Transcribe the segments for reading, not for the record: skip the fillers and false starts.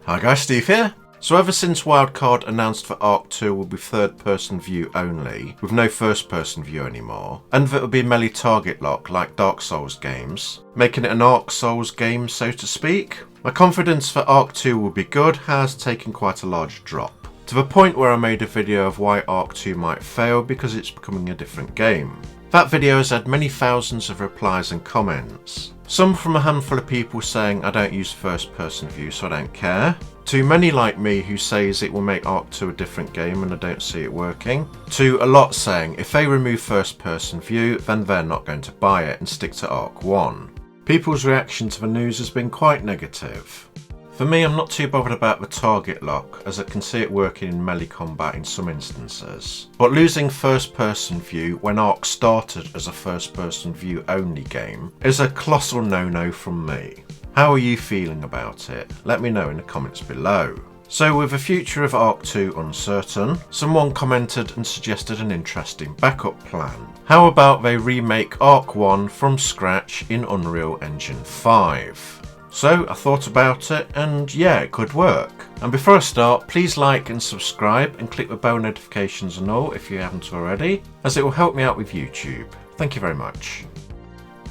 Hi guys, Steve here. So ever since Wildcard announced that ARK 2 will be third person view only, with no first person view anymore, and that it will be melee target lock like Dark Souls games, making it an ARK Souls game so to speak, my confidence that ARK 2 will be good has taken quite a large drop, to the point where I made a video of why ARK 2 might fail because it's becoming a different game. That video has had many thousands of replies and comments. Some from a handful of people saying I don't use first person view so I don't care, to many like me who says it will make ARK 2 a different game and I don't see it working, to a lot saying if they remove first person view then they're not going to buy it and stick to ARK 1. People's reaction to the news has been quite negative. For me, I'm not too bothered about the target lock, as I can see it working in melee combat in some instances. But losing first person view when ARK started as a first person view only game is a colossal no-no from me. How are you feeling about it? Let me know in the comments below. So with the future of ARK 2 uncertain, someone commented and suggested an interesting backup plan. How about they remake ARK 1 from scratch in Unreal Engine 5? So I thought about it and yeah, it could work. And before I start, please like and subscribe and click the bell notifications and all if you haven't already, as it will help me out with YouTube. Thank you very much.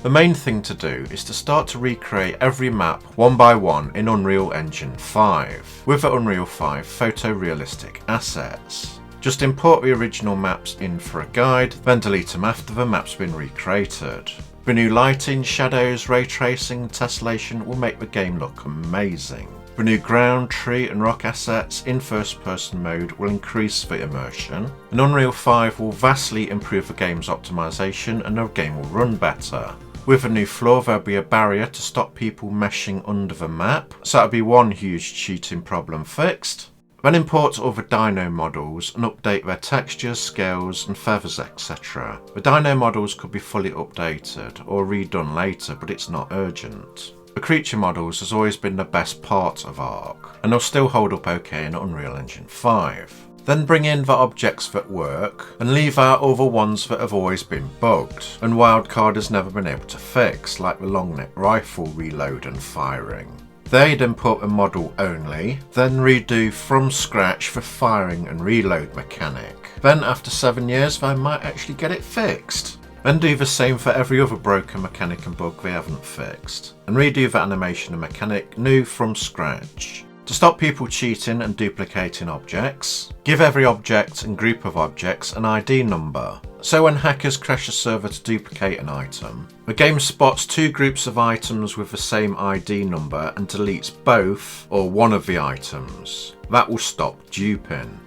The main thing to do is to start to recreate every map one by one in Unreal Engine 5, with the Unreal 5 photorealistic assets. Just import the original maps in for a guide, then delete them after the map's been recreated. The new lighting, shadows, ray tracing and tessellation will make the game look amazing. The new ground, tree and rock assets in first person mode will increase the immersion, and Unreal 5 will vastly improve the game's optimisation and the game will run better. With a new floor there'll be a barrier to stop people meshing under the map, so that'll be one huge cheating problem fixed. Then import all the dino models and update their textures, scales and feathers etc. The dino models could be fully updated or redone later, but it's not urgent. The creature models has always been the best part of ARK, and they'll still hold up okay in Unreal Engine 5. Then bring in the objects that work, and leave out all the ones that have always been bugged, and Wildcard has never been able to fix, like the long neck rifle reload and firing. They'd import a model only, then redo from scratch the firing and reload mechanic. Then after 7 years they might actually get it fixed. Then do the same for every other broken mechanic and bug they haven't fixed, and redo the animation and mechanic new from scratch. To stop people cheating and duplicating objects, give every object and group of objects an ID number. So when hackers crash a server to duplicate an item, the game spots two groups of items with the same ID number and deletes both or one of the items. That will stop duping.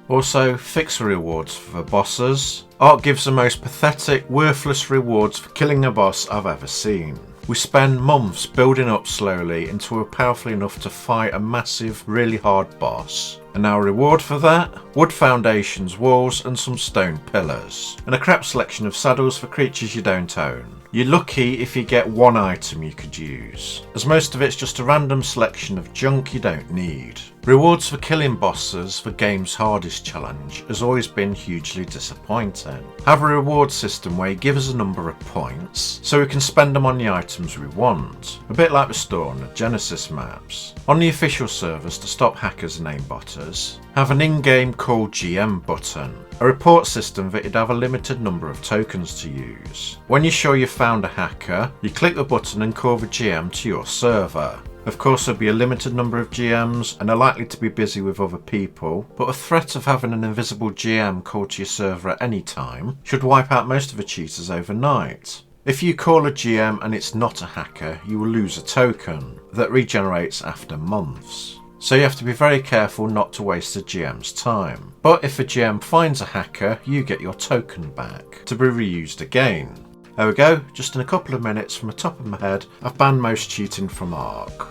Also, fix the rewards for the bosses. ARK gives the most pathetic, worthless rewards for killing a boss I've ever seen. We spend months building up slowly until we're powerful enough to fight a massive, really hard boss. And our reward for that? Wood foundations, walls and some stone pillars. And a crap selection of saddles for creatures you don't own. You're lucky if you get one item you could use, as most of it's just a random selection of junk you don't need. Rewards for killing bosses, the game's hardest challenge, has always been hugely disappointing. Have a reward system where you give us a number of points, so we can spend them on the items we want, a bit like the store on the Genesis maps. On the official servers to stop hackers and aimbotters, have an in-game call GM button, a report system that you'd have a limited number of tokens to use. When you're sure you've found a hacker, you click the button and call the GM to your server. Of course there'll be a limited number of GMs and are likely to be busy with other people, but the threat of having an invisible GM called to your server at any time should wipe out most of the cheaters overnight. If you call a GM and it's not a hacker, you will lose a token that regenerates after months. So you have to be very careful not to waste the GM's time. But if a GM finds a hacker, you get your token back, to be reused again. There we go, just in a couple of minutes from the top of my head, I've banned most cheating from ARK.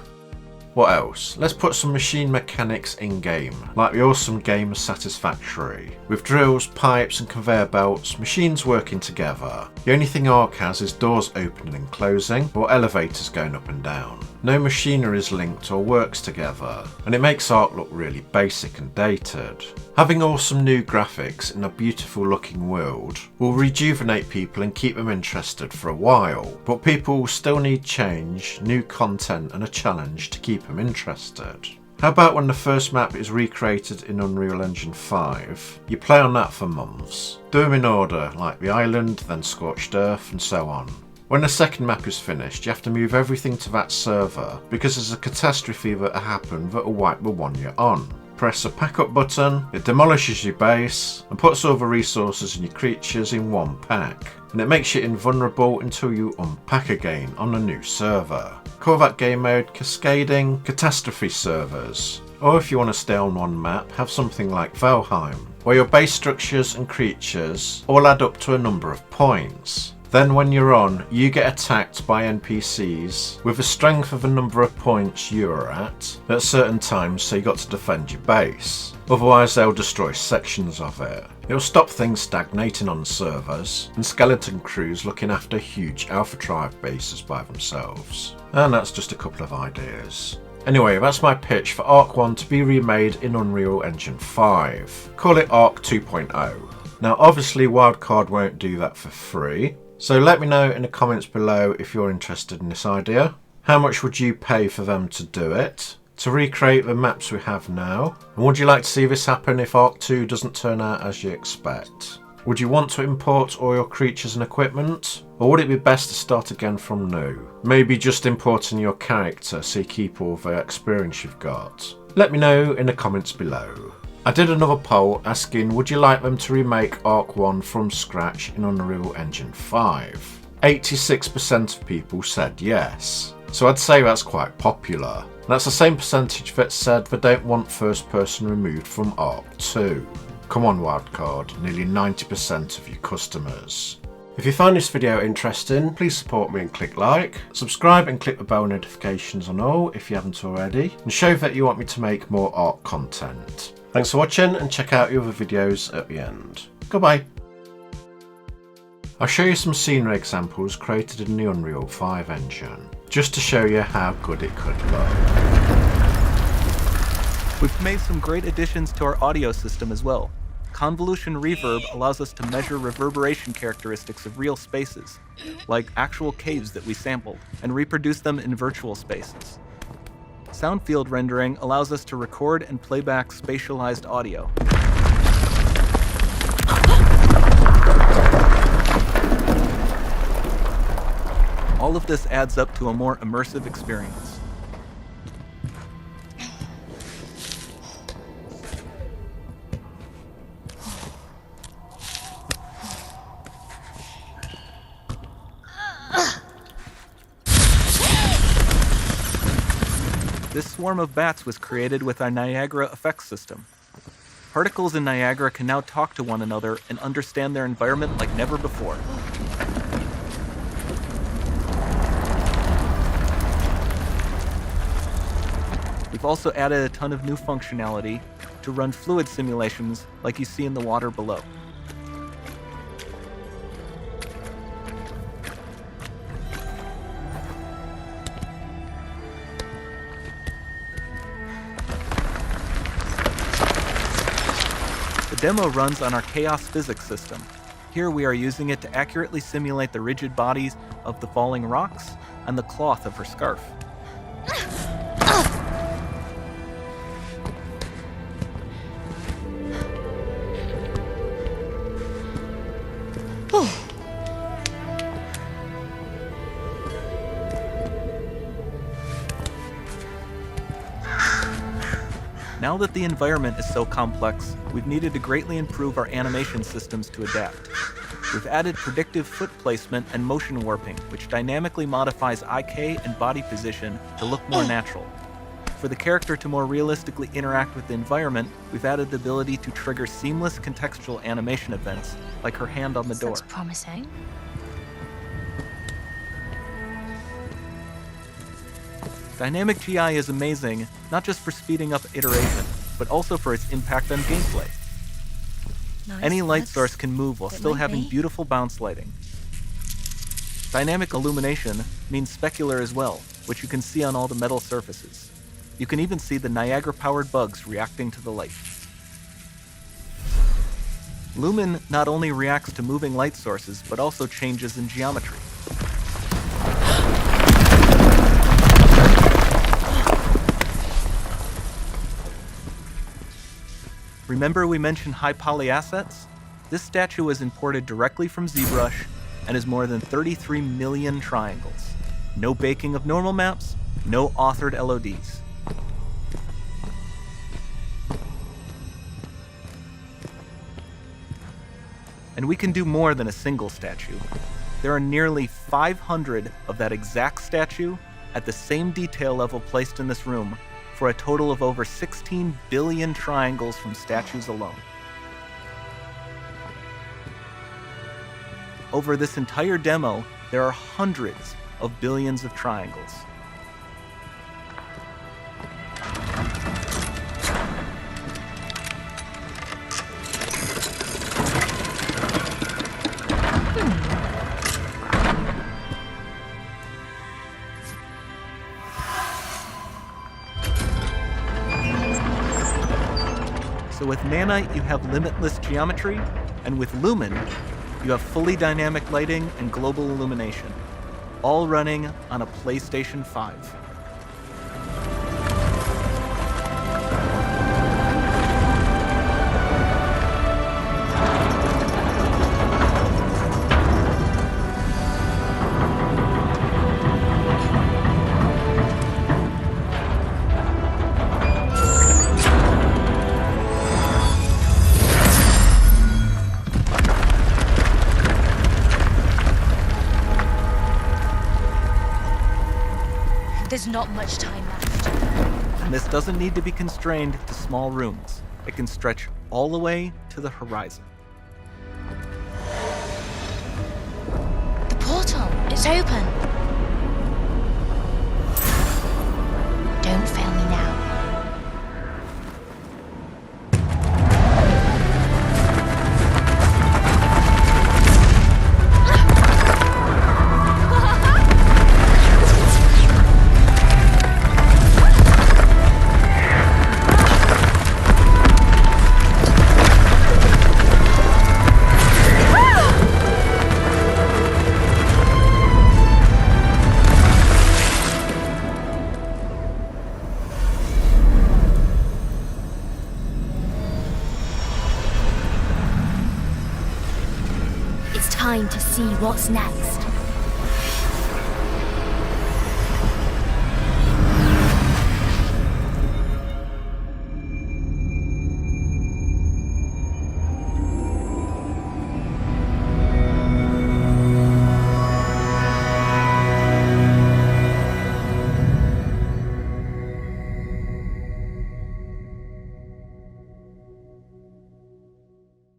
What else? Let's put some machine mechanics in game, like the awesome game Satisfactory. With drills, pipes and conveyor belts, machines working together. The only thing ARK has is doors opening and closing, or elevators going up and down. No machinery is linked or works together, and it makes ARK look really basic and dated. Having awesome new graphics in a beautiful looking world will rejuvenate people and keep them interested for a while, but people will still need change, new content and a challenge to keep them interested. How about when the first map is recreated in Unreal Engine 5, you play on that for months. Do them in order, like the island, then Scorched Earth, and so on. When the second map is finished, you have to move everything to that server, because there's a catastrophe that'll happen that'll wipe the one you're on. Press a pack up button, it demolishes your base, and puts all the resources and your creatures in one pack. And it makes you invulnerable until you unpack again on a new server. Call that game mode Cascading Catastrophe Servers. Or if you want to stay on one map, have something like Valheim, where your base structures and creatures all add up to a number of points. Then when you're on, you get attacked by NPCs with the strength of the number of points you're at certain times, so you got to defend your base. Otherwise they'll destroy sections of it. It'll stop things stagnating on servers and skeleton crews looking after huge Alpha Tribe bases by themselves. And that's just a couple of ideas. Anyway, that's my pitch for ARK 1 to be remade in Unreal Engine 5. Call it ARK 2.0. Now obviously Wildcard won't do that for free, so let me know in the comments below if you're interested in this idea. How much would you pay for them to do it? To recreate the maps we have now? And would you like to see this happen if ARK 2 doesn't turn out as you expect? Would you want to import all your creatures and equipment? Or would it be best to start again from new? Maybe just importing your character so you keep all the experience you've got. Let me know in the comments below. I did another poll asking would you like them to remake ARK 1 from scratch in Unreal Engine 5? 86% of people said yes, so I'd say that's quite popular. That's the same percentage that said they don't want first person removed from ARK 2. Come on Wildcard, nearly 90% of your customers. If you find this video interesting, please support me and click like, subscribe and click the bell notifications on all if you haven't already, and show that you want me to make more ARK content. Thanks for watching and check out the other videos at the end. Goodbye. I'll show you some scenery examples created in the Unreal 5 engine, just to show you how good it could look. We've made some great additions to our audio system as well. Convolution reverb allows us to measure reverberation characteristics of real spaces, like actual caves that we sampled, and reproduce them in virtual spaces. Sound field rendering allows us to record and play back spatialized audio. All of this adds up to a more immersive experience. This swarm of bats was created with our Niagara effects system. Particles in Niagara can now talk to one another and understand their environment like never before. We've also added a ton of new functionality to run fluid simulations like you see in the water below. The demo runs on our chaos physics system. Here we are using it to accurately simulate the rigid bodies of the falling rocks and the cloth of her scarf. Now that the environment is so complex, we've needed to greatly improve our animation systems to adapt. We've added predictive foot placement and motion warping, which dynamically modifies IK and body position to look more natural. For the character to more realistically interact with the environment, we've added the ability to trigger seamless contextual animation events, like her hand on the door. Sounds promising. Dynamic GI is amazing, not just for speeding up iteration, but also for its impact on gameplay. Nice. Any light source can move while still having be. beautiful bounce lighting. Dynamic illumination means specular as well, which you can see on all the metal surfaces. You can even see the Niagara-powered bugs reacting to the light. Lumen not only reacts to moving light sources, but also changes in geometry. Remember we mentioned high poly assets? This statue was imported directly from ZBrush and is more than 33 million triangles. No baking of normal maps, no authored LODs. And we can do more than a single statue. There are nearly 500 of that exact statue at the same detail level placed in this room, for a total of over 16 billion triangles from statues alone. Over this entire demo, there are hundreds of billions of triangles. So with Nanite, you have limitless geometry, and with Lumen, you have fully dynamic lighting and global illumination, all running on a PlayStation 5. There's not much time left. And this doesn't need to be constrained to small rooms. It can stretch all the way to the horizon. The portal, it's open. Don't fail me now. It's time to see what's next.